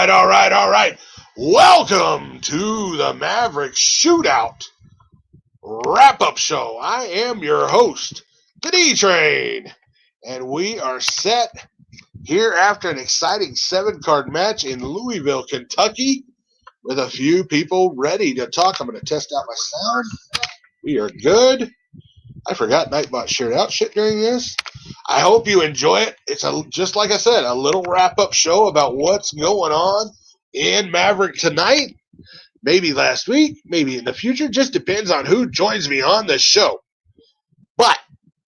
right. Welcome to the Maverick Shootout Wrap-Up Show. I am your host, the D-Train, and we are set here after an exciting 7-card match in Louisville, Kentucky, with a few people ready to talk. I'm going to test out my sound. We are good. I forgot Nightbot shared out shit during this. I hope you enjoy it. It's just like I said, a little wrap-up show about what's going on in Maverick tonight. Maybe last week, maybe in the future. Just depends on who joins me on the show. But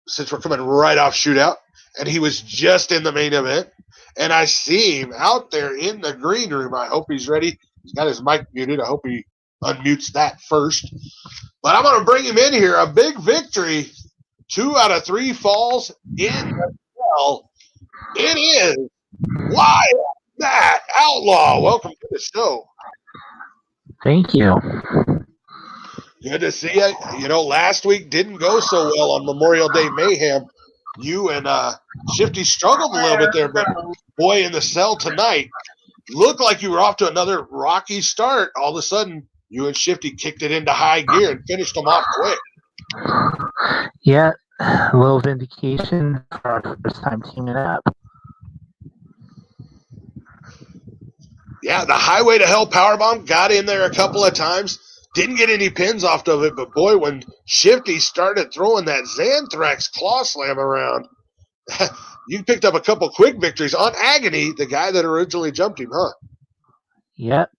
since we're coming right off Shootout, and he was just in the main event, and I see him out there in the green room. I hope he's ready. He's got his mic muted. I hope he unmutes that first. But I'm going to bring him in here. A big victory. 2 out of 3 falls in the cell. It is Matt Outlaw. Welcome to the show. Thank you. Good to see you. You know, last week didn't go so well on Memorial Day Mayhem. You and Shifty struggled a little bit there, but boy, in the cell tonight, looked like you were off to another rocky start. All of a sudden, you and Shifty kicked it into high gear and finished them off quick. Yeah, a little vindication for our first time teaming up. Yeah, the Highway to Hell powerbomb got in there a couple of times. Didn't get any pins off of it, but boy, when Shifty started throwing that Xanthrax claw slam around, you picked up a couple quick victories on Agony, the guy that originally jumped him, huh? Yep.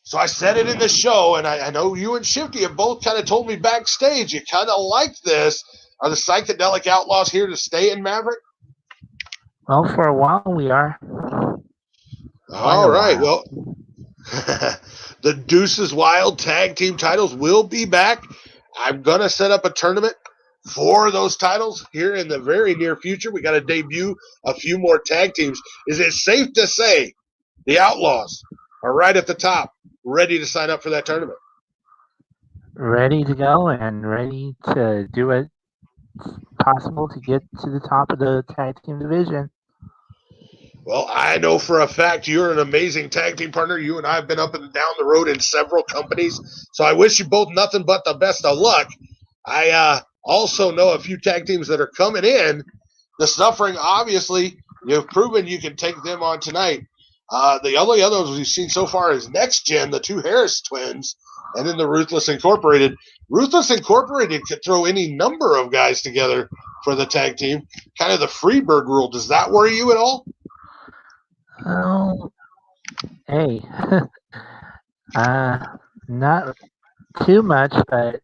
So I said it in the show, and I know you and Shifty have both kind of told me backstage you kind of like this. Are the Psychedelic Outlaws here to stay in Maverick? Well, for a while we are. All right. Well, the Deuces Wild tag team titles will be back. I'm going to set up a tournament for those titles here in the very near future. We got to debut a few more tag teams. Is it safe to say the Outlaws are right at the top, ready to sign up for that tournament? Ready to go and ready to do it possible to get to the top of the tag team division. Well, I know for a fact you're an amazing tag team partner. You and I have been up and down the road in several companies, so I wish you both nothing but the best of luck. I also know a few tag teams that are coming in. The Suffering, obviously, you've proven you can take them on tonight. The only other ones we've seen so far is Next Gen, the 2 Harris twins, and then the Ruthless Incorporated. Ruthless Incorporated could throw any number of guys together for the tag team. Kind of the Freebird rule. Does that worry you at all? Oh, hey, not too much, but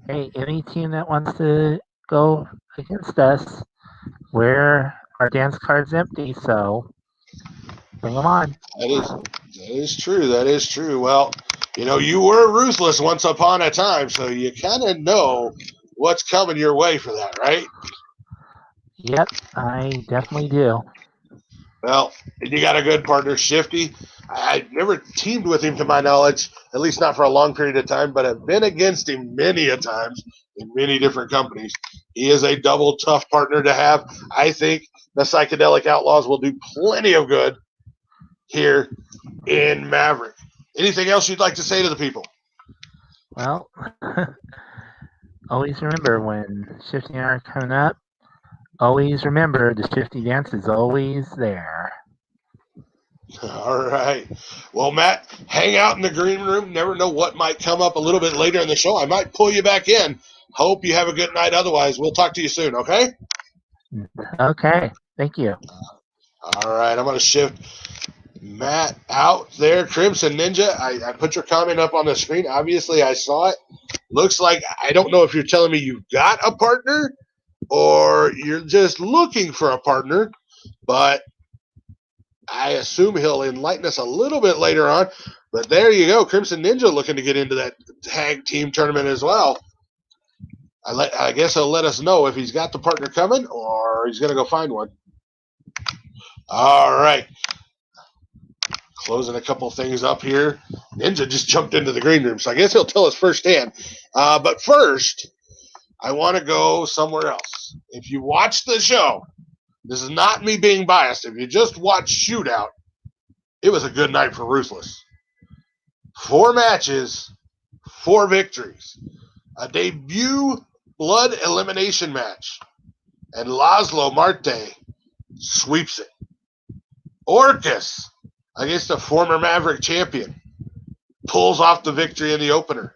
hey, any team that wants to go against us, our dance card's empty, so bring them on. That is true. That is true. Well, you know, you were ruthless once upon a time, so you kind of know what's coming your way for that, right? Yep, I definitely do. Well, you got a good partner, Shifty. I never teamed with him to my knowledge, at least not for a long period of time, but I've been against him many a times in many different companies. He is a double tough partner to have. I think the Psychedelic Outlaws will do plenty of good here in Maverick. Anything else you'd like to say to the people? Well, always remember when Shifty and I are coming up, always remember the Shifty dance is always there. All right. Well, Matt, hang out in the green room. Never know what might come up a little bit later in the show. I might pull you back in. Hope you have a good night. Otherwise, we'll talk to you soon, okay? Okay. Thank you. All right. I'm going to shift Matt out there. Crimson Ninja, I put your comment up on the screen. Obviously, I saw it. Looks like, I don't know if you're telling me you've got a partner or you're just looking for a partner, but I assume he'll enlighten us a little bit later on. But there you go, Crimson Ninja looking to get into that tag team tournament as well. I guess he'll let us know if he's got the partner coming or he's going to go find one. All right. Closing a couple things up here. Ninja just jumped into the green room, so I guess he'll tell us firsthand. But first, I want to go somewhere else. If you watch the show, this is not me being biased. If you just watch Shootout, it was a good night for Ruthless. 4 matches, 4 victories. A debut blood elimination match. And Laszlo Marte sweeps it. Orcus, against a former Maverick champion, pulls off the victory in the opener.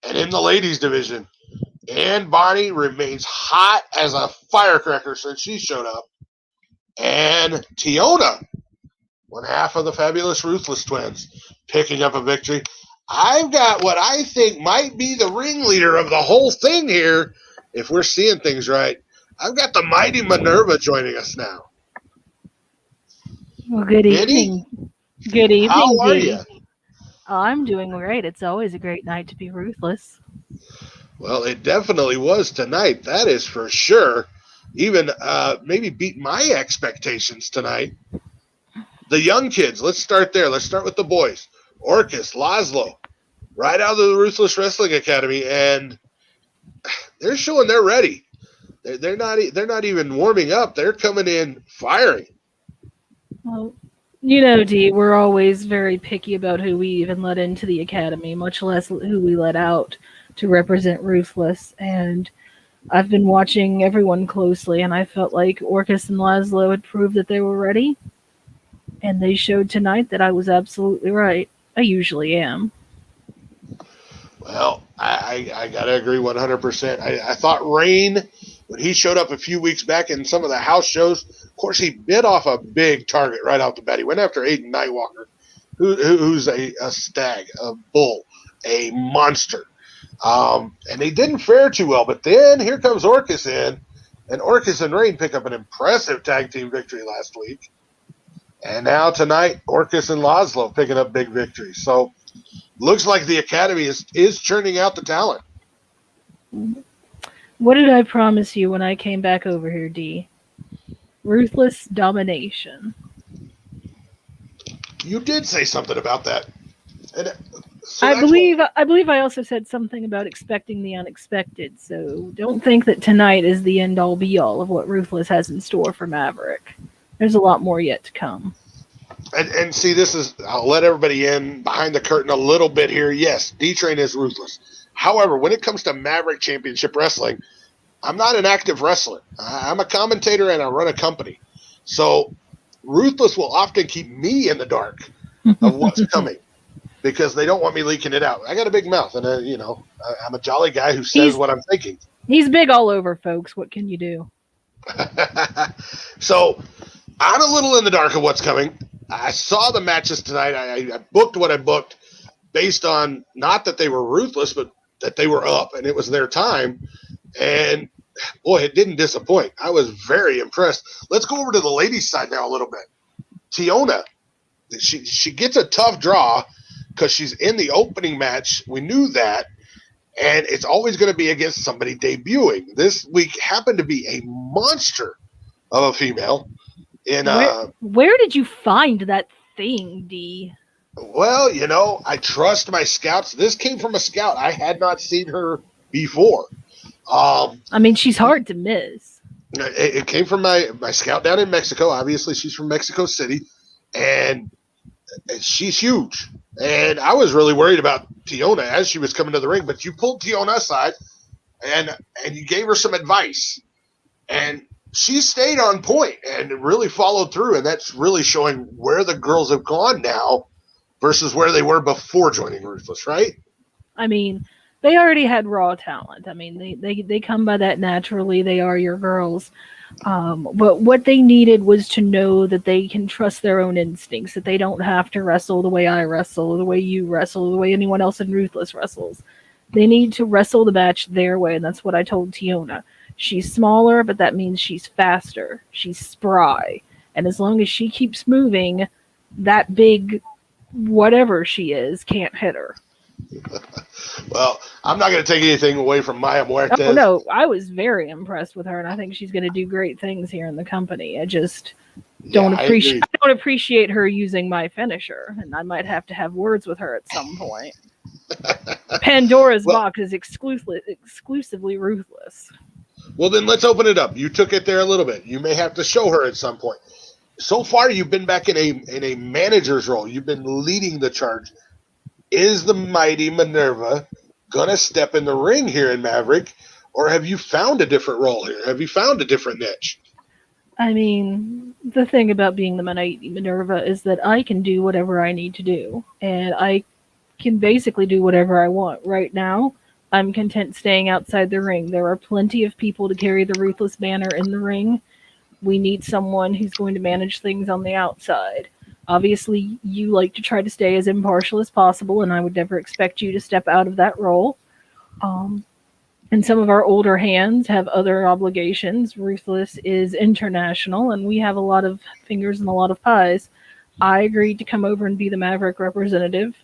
And in the ladies division, Ann Barney remains hot as a firecracker since she showed up. And Tiona, one half of the fabulous Ruthless Twins, picking up a victory. I've got what I think might be the ringleader of the whole thing here, if we're seeing things right. I've got the mighty Minerva joining us now. Well, good evening. Good evening, How are Dee. you? Oh, I'm doing great. It's always a great night to be ruthless. Well, it definitely was tonight. That is for sure. Even maybe beat my expectations tonight. The young kids, let's start there. Let's start with the boys. Orcus, Laszlo, right out of the Ruthless Wrestling Academy, and they're showing they're ready. They're not even warming up. They're coming in firing. Well, you know, Dee, we're always very picky about who we even let into the academy, much less who we let out to represent Ruthless. And I've been watching everyone closely, and I felt like Orcus and Laszlo had proved that they were ready. And they showed tonight that I was absolutely right. I usually am. Well, I got to agree 100%. I thought Rain, when he showed up a few weeks back in some of the house shows, of course, he bit off a big target right out the bat. He went after Aiden Nightwalker, who's a stag, a bull, a monster. And they didn't fare too well. But then here comes Orcus in, and Orcus and Rain pick up an impressive tag team victory last week. And now tonight, Orcus and Laszlo picking up big victories. So looks like the academy is churning out the talent. What did I promise you when I came back over here, Dee? Ruthless domination. You did say something about that. And so I believe I also said something about expecting the unexpected. So don't think that tonight is the end all be all of what Ruthless has in store for Maverick. There's a lot more yet to come. And see, I'll let everybody in behind the curtain a little bit here. Yes, D-Train is Ruthless. However, when it comes to Maverick Championship Wrestling, I'm not an active wrestler. I'm a commentator and I run a company. So Ruthless will often keep me in the dark of what's coming because they don't want me leaking it out. I got a big mouth, and I'm a jolly guy who says what I'm thinking. He's big all over, folks. What can you do? So I'm a little in the dark of what's coming. I saw the matches tonight. I booked what I booked based on not that they were ruthless, but that they were up and it was their time. And boy, it didn't disappoint. I was very impressed. Let's go over to the ladies' side now a little bit. Tiona, she gets a tough draw because she's in the opening match. We knew that. And it's always going to be against somebody debuting. This week happened to be a monster of a female. Where did you find that thing, Dee? Well, I trust my scouts. This came from a scout. I had not seen her before. She's hard to miss. It came from my scout down in Mexico. Obviously, she's from Mexico City, and she's huge. And I was really worried about Tiona as she was coming to the ring, but you pulled Tiona aside and you gave her some advice. And she stayed on point and really followed through, and that's really showing where the girls have gone now versus where they were before joining Ruthless, right? They already had raw talent. They come by that naturally. They are your girls. But what they needed was to know that they can trust their own instincts, that they don't have to wrestle the way I wrestle, the way you wrestle, the way anyone else in Ruthless wrestles. They need to wrestle the match their way, and that's what I told Tiona. She's smaller, but that means she's faster. She's spry. And as long as she keeps moving, that big whatever she is can't hit her. Well, I'm not going to take anything away from Maya Muertes. Oh, no, I was very impressed with her, and I think she's going to do great things here in the company. I just don't appreciate her using my finisher, and I might have to have words with her at some point. Pandora's box is exclusively Ruthless. Well, then let's open it up. You took it there a little bit. You may have to show her at some point. so far you've been back in a manager's role. You've been leading the charge. Is the mighty Minerva gonna step in the ring here in Maverick, or have you found a different role here? Have you found a different niche? I mean, the thing about being the mighty Minerva is that I can do whatever I need to do, and I can basically do whatever I want. Right now, I'm content staying outside the ring. There are plenty of people to carry the Ruthless banner in the ring. We need someone who's going to manage things on the outside. Obviously, you like to try to stay as impartial as possible, and I would never expect you to step out of that role. Um, and some of our older hands have other obligations. Ruthless is international, and we have a lot of fingers and a lot of pies. I agreed to come over and be the Maverick representative,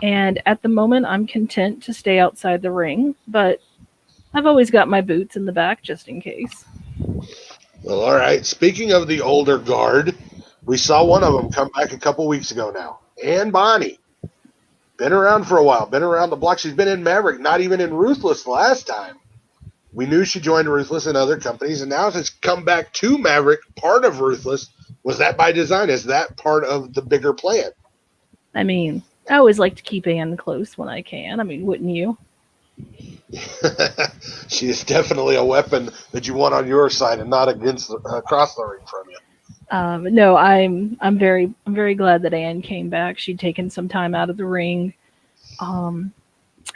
and at the moment, I'm content to stay outside the ring, but I've always got my boots in the back just in case. Well, all right. Speaking of the older guard, we saw one of them come back a couple weeks ago now. Ann Bonnie. Been around for a while. Been around the block. She's been in Maverick, not even in Ruthless last time. We knew she joined Ruthless and other companies, and now it's come back to Maverick, part of Ruthless. Was that by design? Is that part of the bigger plan? I mean, I always like to keep Anne close when I can. I mean, wouldn't you? She is definitely a weapon that you want on your side and not against across the ring from you. No, I'm very glad that Anne came back. She'd taken some time out of the ring, and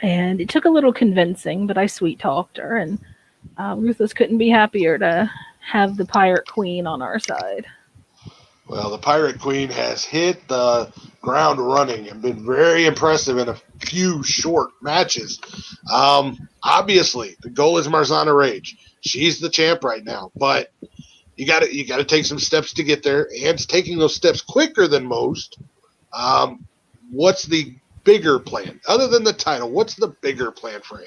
it took a little convincing, but I sweet talked her, and Ruthless couldn't be happier to have the Pirate Queen on our side. Well, the Pirate Queen has hit the ground running and been very impressive in a few short matches. Obviously, the goal is Marzana Rage. She's the champ right now, but you got to take some steps to get there. Anne's taking those steps quicker than most. What's the bigger plan other than the title? What's the bigger plan for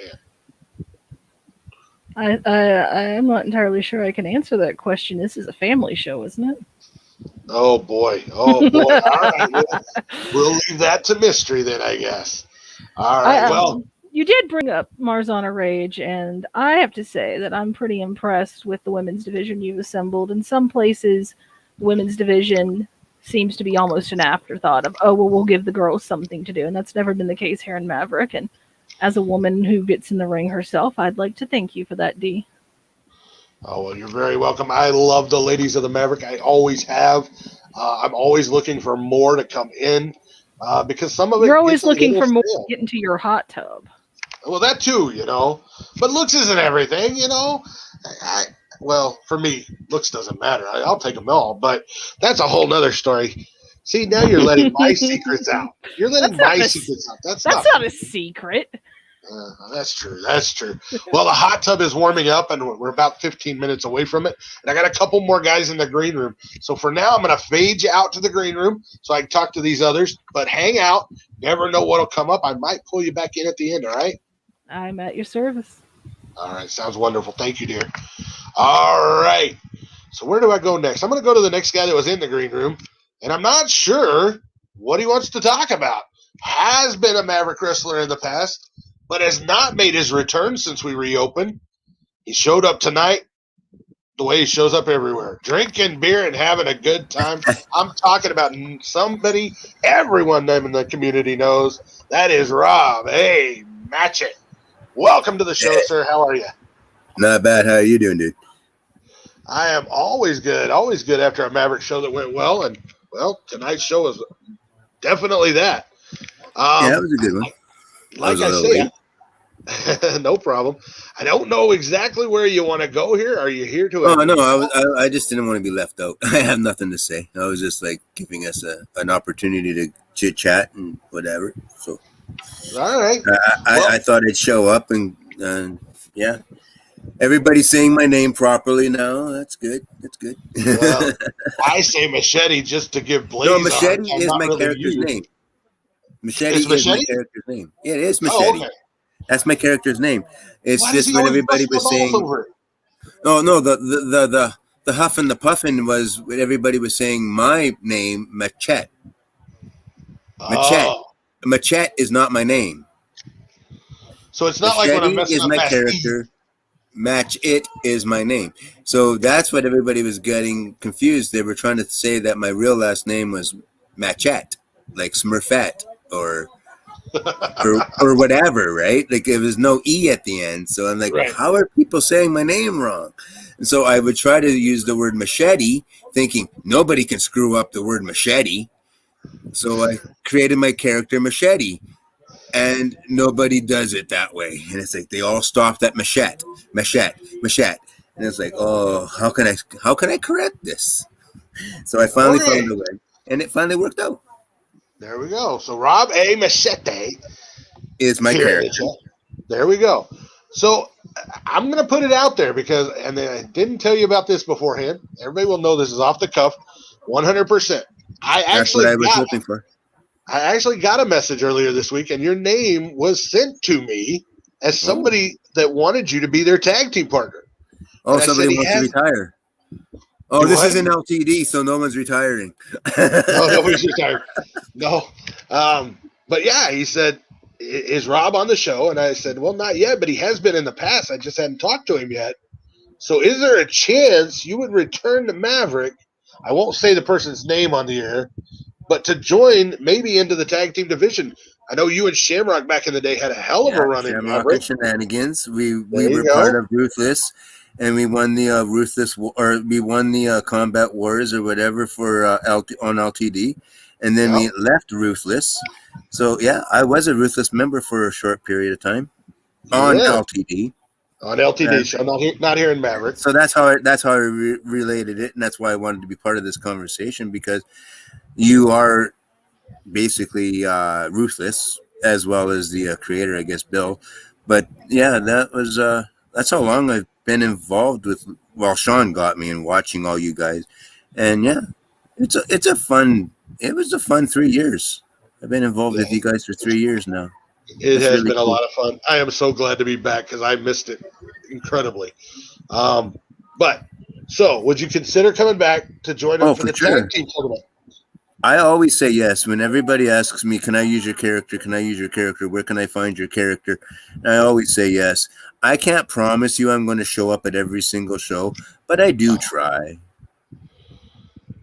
Anne? I'm not entirely sure I can answer that question. This is a family show, isn't it? Oh boy. All right, we'll leave that to mystery then, I guess. All right. Well, you did bring up Marzana Rage, and I have to say that I'm pretty impressed with the women's division you've assembled. In some places, the women's division seems to be almost an afterthought of, oh, well, we'll give the girls something to do. And that's never been the case here in Maverick. And as a woman who gets in the ring herself, I'd like to thank you for that, Dee. Oh, well, you're very welcome. I love the ladies of the Maverick. I always have. I'm always looking for more to come in because some of it. You're always looking for more to get into your hot tub. Well, that too, But looks isn't everything, Well, for me, looks doesn't matter. I'll take them all, but that's a whole nother story. See, now you're letting my secrets out. You're letting my secrets out. That's not a secret. That's true. That's true. Well, the hot tub is warming up, and we're about 15 minutes away from it. And I got a couple more guys in the green room. So for now, I'm going to fade you out to the green room so I can talk to these others. But hang out. Never know what'll come up. I might pull you back in at the end, all right? I'm at your service. All right. Sounds wonderful. Thank you, dear. All right. So where do I go next? I'm going to go to the next guy that was in the green room, and I'm not sure what he wants to talk about. Has been a Maverick wrestler in the past, but has not made his return since we reopened. He showed up tonight the way he shows up everywhere, drinking beer and having a good time. I'm talking about somebody everyone in the community knows. That is Rob. Hey, match it. Welcome to the show, sir. How are you? Not bad. How are you doing, dude? I am always good after a Maverick show that went well. And, well, tonight's show was definitely that. Yeah, that was a good one. Like I said, no problem. I don't know exactly where you want to go here. Are you here to? Oh no, I just didn't want to be left out. I have nothing to say. I was just like giving us an opportunity to chit chat and whatever. So, all right. I thought I'd show up and yeah, everybody's saying my name properly now. That's good. That's good. Well, I say Machete just to give Blaze. No, Machete is my character's name. Machete is my character's name. Yeah, it is Machete. Oh, okay. That's my character's name. It's just when everybody was saying, "Oh no," the huff and the puffin was when everybody was saying my name, Machete. Machete. Machete is not my name. So it's not Machete like when I'm messing is up my character. Match It is my name. So that's what everybody was getting confused. They were trying to say that my real last name was Matchat, like Smurfette or whatever, right? Like there was no E at the end. So I'm like, Right. how are people saying my name wrong? And so I would try to use the word machete, thinking nobody can screw up the word machete. So I created my character Machete. And nobody does it that way. And it's like they all stopped at machete. And it's like, oh, how can I correct this? So I finally found a way. And it finally worked out. There we go. So Rob A. Machete is my character. There we go. So I'm going to put it out there because, and I didn't tell you about this beforehand. Everybody will know this is off the cuff, 100%. That's what I was hoping for. I actually got a message earlier this week, and your name was sent to me as somebody that wanted you to be their tag team partner. Oh, and somebody wants to retire. Oh, this isn't LTD, so no one's retiring. No, nobody's retired. No. But yeah, he said, is Rob on the show? And I said, well, not yet, but he has been in the past. I just hadn't talked to him yet. So is there a chance you would return to Maverick? I won't say the person's name on the air, but to join maybe into the tag team division. I know you and Shamrock back in the day had a hell of a run in Maverick. And Shenanigans. We were part of Ruthless, and we won the Combat Wars or whatever for on LTD, and then we left Ruthless. So yeah, I was a Ruthless member for a short period of time on LTD. On LTD show, not here in Maverick. So that's how I related it, and that's why I wanted to be part of this conversation, because you are basically Ruthless as well as the creator, I guess, Bill. But yeah, that's how long I've been involved with. Well, Sean got me in watching all you guys, and yeah, it was a fun 3 years. I've been involved with you guys for 3 years now. It has been a lot of fun. I am so glad to be back because I missed it incredibly. But so, would you consider coming back to join us for the tag team tournament? I always say yes when everybody asks me, "Can I use your character? Can I use your character? Where can I find your character?" And I always say yes. I can't promise you I'm going to show up at every single show, but I do try.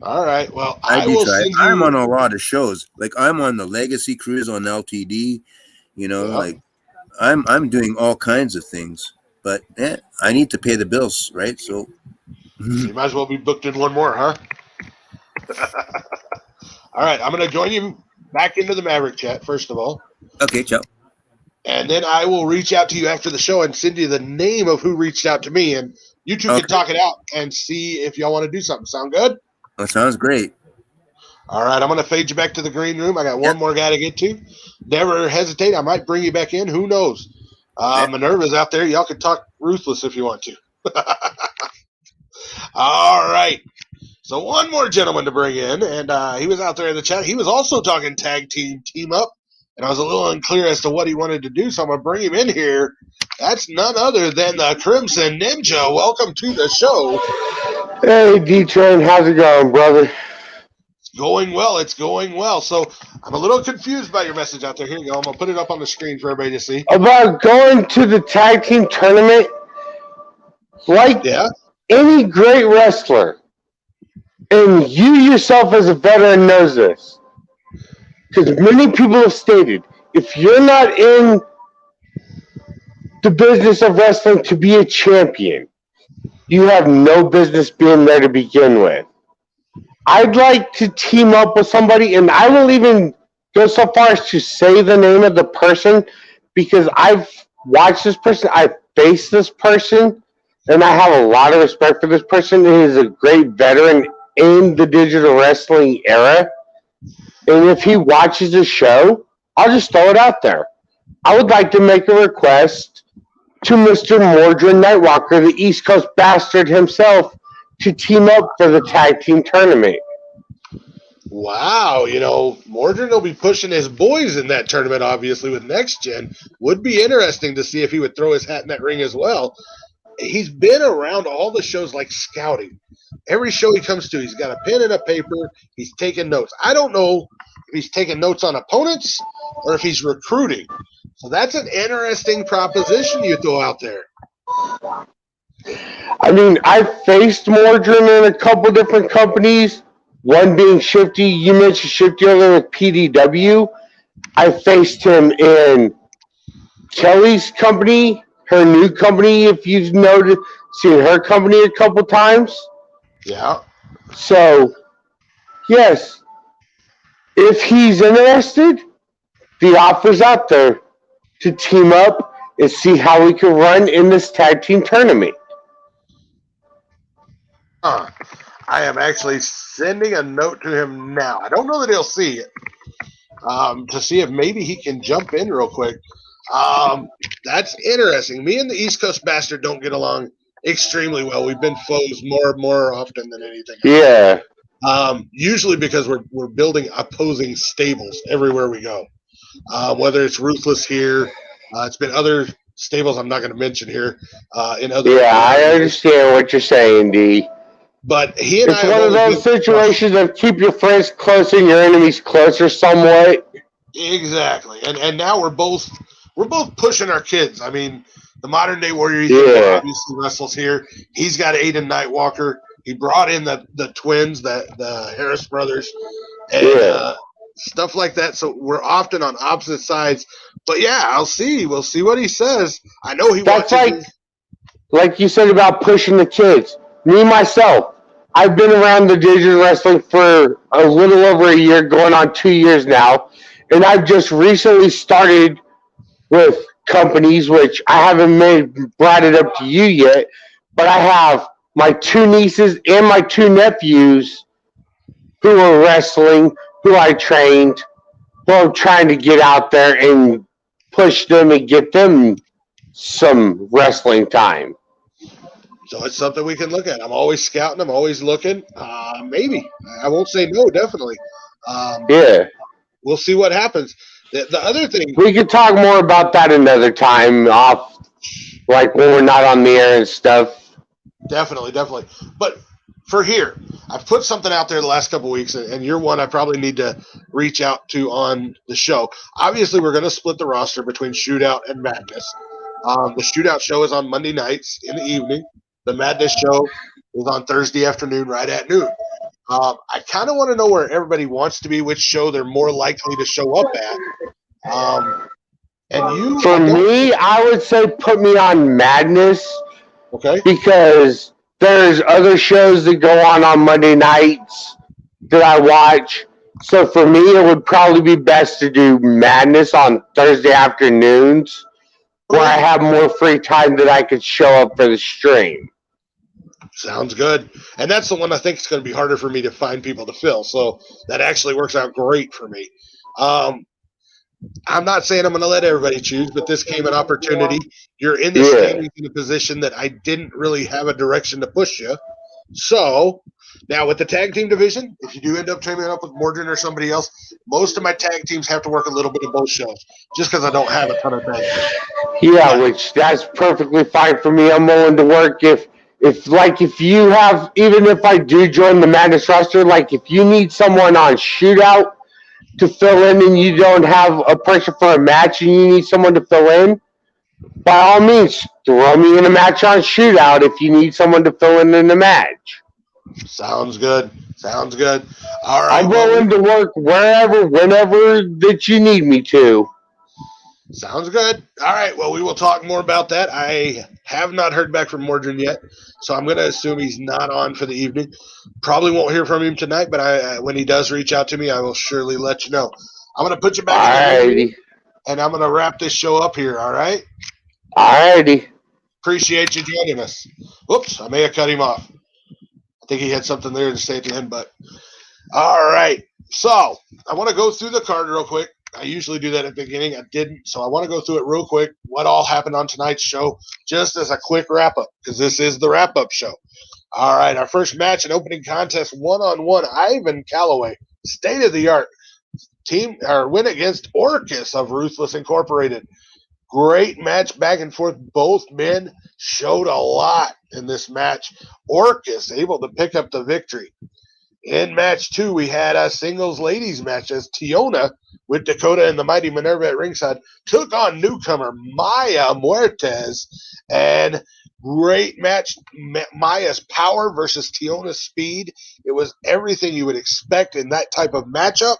All right. Well, I do try. I'm on a lot of shows. Like I'm on the Legacy Cruise on LTD. You know, like I'm doing all kinds of things, but I need to pay the bills, right? So you might as well be booked in one more, huh? All right, I'm going to join you back into the Maverick chat, first of all. Okay, ciao. And then I will reach out to you after the show and send you the name of who reached out to me, and you two can talk it out and see if y'all want to do something. Sound good? That sounds great. All right, I'm going to fade you back to the green room. I got one more guy to get to. Never hesitate. I might bring you back in. Who knows? Minerva's out there. Y'all can talk Ruthless if you want to. All right. So one more gentleman to bring in, and he was out there in the chat. He was also talking tag team up, and I was a little unclear as to what he wanted to do, so I'm going to bring him in here. That's none other than the Crimson Ninja. Welcome to the show. Hey, D-Train. How's it going, brother? It's going well. So I'm a little confused by your message out there. Here you go. I'm going to put it up on the screen for everybody to see. About going to the tag team tournament, like any great wrestler, and you yourself as a veteran knows this, because many people have stated, if you're not in the business of wrestling to be a champion, you have no business being there to begin with. I'd like to team up with somebody, and I will even go so far as to say the name of the person, because I've watched this person, I've faced this person, and I have a lot of respect for this person. He is a great veteran in the digital wrestling era, and if he watches the show, I'll just throw it out there. I would like to make a request to Mr. Mordred Nightwalker, the East Coast bastard himself, to team up for the tag team tournament. Wow, Mordred will be pushing his boys in that tournament, obviously, with Next Gen. Would be interesting to see if he would throw his hat in that ring as well. He's been around all the shows like scouting. Every show he comes to, he's got a pen and a paper. He's taking notes. I don't know if he's taking notes on opponents or if he's recruiting. So that's an interesting proposition you throw out there. I mean, I've faced Mordred in a couple different companies. One being Shifty. You mentioned Shifty earlier with PDW. I faced him in Kelly's company, her new company. If you've noticed, seen her company a couple times. Yeah. So, yes, if he's interested, the offer's out there to team up and see how we can run in this tag team tournament. I am actually sending a note to him now. I don't know that he'll see it. To see if maybe he can jump in real quick. That's interesting. Me and the East Coast bastard don't get along extremely well. We've been foes more often than anything else. Yeah. Usually because we're building opposing stables everywhere we go. Whether it's Ruthless here, it's been other stables I'm not going to mention here. In other I understand what you're saying, D. But he and it's one of those situations of keep your friends closer and your enemies closer somewhat. Exactly. And now we're both pushing our kids. I mean, the modern day warrior obviously wrestles here. He's got Aiden Nightwalker. He brought in the twins, the Harris brothers, and stuff like that. So we're often on opposite sides. But yeah, I'll see. We'll see what he says. I know he watches. Like you said about pushing the kids. Me, myself, I've been around the digital wrestling for a little over a year, going on 2 years now. And I've just recently started with companies, which I haven't brought it up to you yet, but I have my 2 nieces and my 2 nephews who are wrestling, who I trained, who I'm trying to get out there and push them and get them some wrestling time. So it's something we can look at. I'm always scouting. I'm always looking. Maybe. I won't say no, definitely. We'll see what happens. The other thing... We could talk more about that another time off, like when we're not on the air and stuff. Definitely. But for here, I've put something out there the last couple of weeks, and you're one I probably need to reach out to on the show. Obviously, we're going to split the roster between Shootout and Madness. The Shootout show is on Monday nights in the evening. The Madness show is on Thursday afternoon, right at noon. I kind of want to know where everybody wants to be, which show they're more likely to show up at. For me, I would say put me on Madness. Okay. Because there's other shows that go on Monday nights that I watch. So for me, it would probably be best to do Madness on Thursday afternoons, where I have more free time that I could show up for the stream. Sounds good. And that's the one I think is going to be harder for me to find people to fill. So that actually works out great for me. I'm not saying I'm going to let everybody choose, but this came an opportunity. You're in this standing in a position that I didn't really have a direction to push you. So now with the tag team division, if you do end up teaming up with Mordred or somebody else, most of my tag teams have to work a little bit of both shows just because I don't have a ton of tag teams. Which that's perfectly fine for me. I'm willing to work if you have, even if I do join the Madness roster, like if you need someone on Shootout to fill in and you don't have a person for a match and you need someone to fill in, by all means, throw me in a match on Shootout if you need someone to fill in the match. Sounds good. All right. I'm willing to work wherever, whenever that you need me to. Sounds good. All right. Well, we will talk more about that. I have not heard back from Mordred yet, so I'm going to assume he's not on for the evening. Probably won't hear from him tonight, but when he does reach out to me, I will surely let you know. I'm going to put you back in the room, and I'm going to wrap this show up here, all right? All righty. Appreciate you joining us. Whoops, I may have cut him off. I think he had something there to say at the end, but all right. So I want to go through the card real quick. I usually do that at the beginning. I didn't, so I want to go through it real quick, what all happened on tonight's show, just as a quick wrap-up, because this is the wrap-up show. All right, our first match and opening contest, one-on-one, Ivan Calloway, state-of-the-art team, or win against Orcus of Ruthless Incorporated. Great match back and forth. Both men showed a lot in this match. Orcus able to pick up the victory. In match 2, we had a singles ladies match as Tiona with Dakota and the Mighty Minerva at ringside took on newcomer Maya Muertes. And great match. Maya's power versus Tiona's speed. It was everything you would expect in that type of matchup.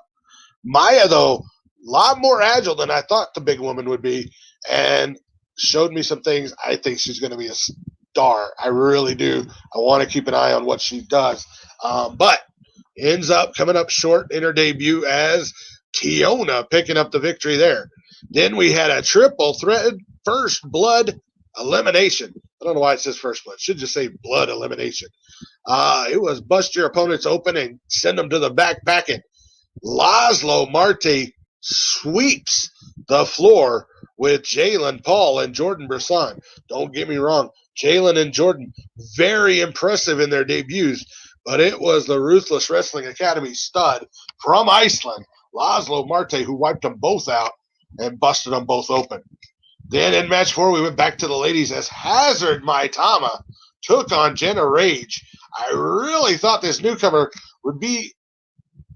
Maya, though, a lot more agile than I thought the big woman would be, and showed me some things. I think she's going to be a star. I really do. I want to keep an eye on what she does. But ends up coming up short in her debut as Tiona picking up the victory there. Then we had a triple threat first blood elimination. I don't know why it says first blood. It should just say blood elimination. It was bust your opponents open and send them to the back packing. Laszlo Marte sweeps the floor with Jalen Paul and Jordan Brisson. Don't get me wrong. Jalen and Jordan, very impressive in their debuts, but it was the Ruthless Wrestling Academy stud from Iceland, Laszlo Marte, who wiped them both out and busted them both open. Then in match 4, we went back to the ladies as Hazard Maitama took on Jenna Rage. I really thought this newcomer would be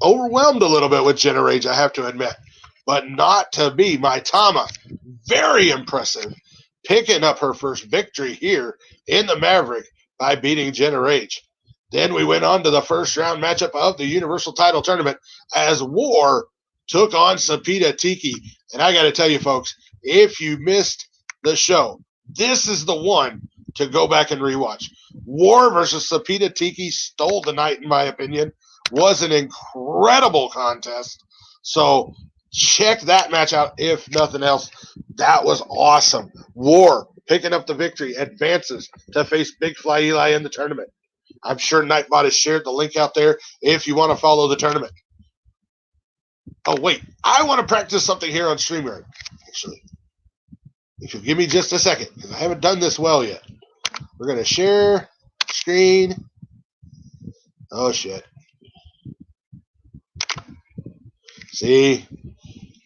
overwhelmed a little bit with Jenna Rage, I have to admit, but not to be. Maitama, very impressive, picking up her first victory here in the Maverick by beating Jenna Rage. Then we went on to the first round matchup of the Universal Title Tournament as War took on Sapita Tiki. And I got to tell you, folks, if you missed the show, this is the one to go back and rewatch. War versus Sapita Tiki stole the night, in my opinion. Was an incredible contest. So check that match out, if nothing else. That was awesome. War picking up the victory, advances to face Big Fly Eli in the tournament. I'm sure Nightbot has shared the link out there if you want to follow the tournament. Oh, wait. I want to practice something here on StreamYard, actually. If you'll give me just a second, because I haven't done this well yet. We're going to share screen. Oh, shit. See,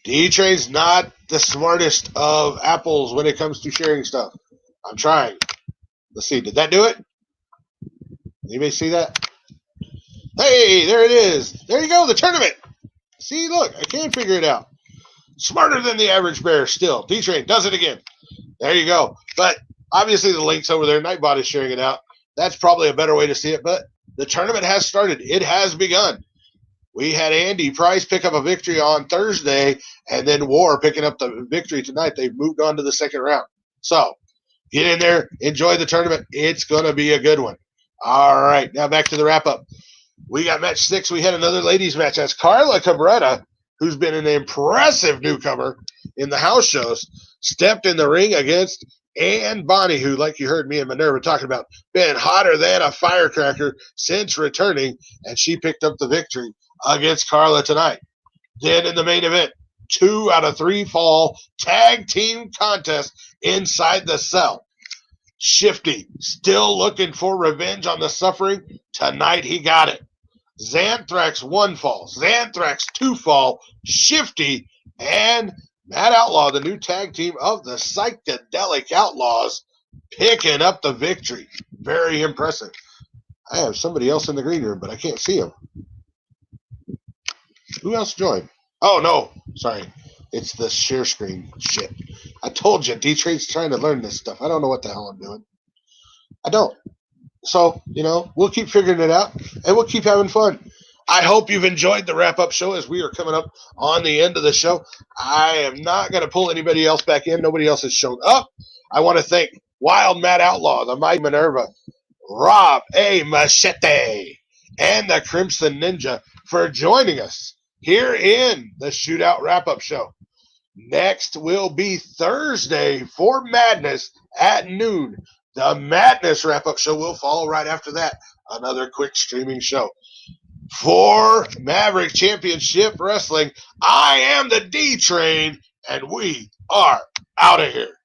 D-Train's not the smartest of apples when it comes to sharing stuff. I'm trying. Let's see. Did that do it? Anybody see that? Hey, there it is. There you go, the tournament. See, look, I can figure it out. Smarter than the average bear still. D-Train does it again. There you go. But obviously the link's over there. Nightbot is sharing it out. That's probably a better way to see it. But the tournament has started. It has begun. We had Andy Price pick up a victory on Thursday, and then War picking up the victory tonight. They've moved on to the second round. So get in there, enjoy the tournament. It's going to be a good one. All right, now back to the wrap-up. We got match 6. We had another ladies match as Carla Cabrera, who's been an impressive newcomer in the house shows, stepped in the ring against Ann Bonnie, who, like you heard me and Minerva talking about, been hotter than a firecracker since returning, and she picked up the victory against Carla tonight. Then in the main event, 2 out of 3 fall tag team contest inside the cell. Shifty, still looking for revenge on the suffering. Tonight he got it. Xanthrax 1 fall, Xanthrax 2 fall, Shifty, and Matt Outlaw, the new tag team of the Psychedelic Outlaws, picking up the victory. Very impressive. I have somebody else in the green room, but I can't see him. Who else joined? Oh, no. Sorry. It's the share screen shit. I told you, D-Trade's trying to learn this stuff. I don't know what the hell I'm doing. I don't. So, we'll keep figuring it out, and we'll keep having fun. I hope you've enjoyed the wrap-up show as we are coming up on the end of the show. I am not going to pull anybody else back in. Nobody else has shown up. I want to thank Wild Matt Outlaw, the Mighty Minerva, Rob A. Machete, and the Crimson Ninja for joining us here in the Shootout Wrap-Up Show. Next will be Thursday for Madness at noon. The Madness Wrap-Up Show will follow right after that. Another quick streaming show. For Maverick Championship Wrestling, I am the D-Train, and we are out of here.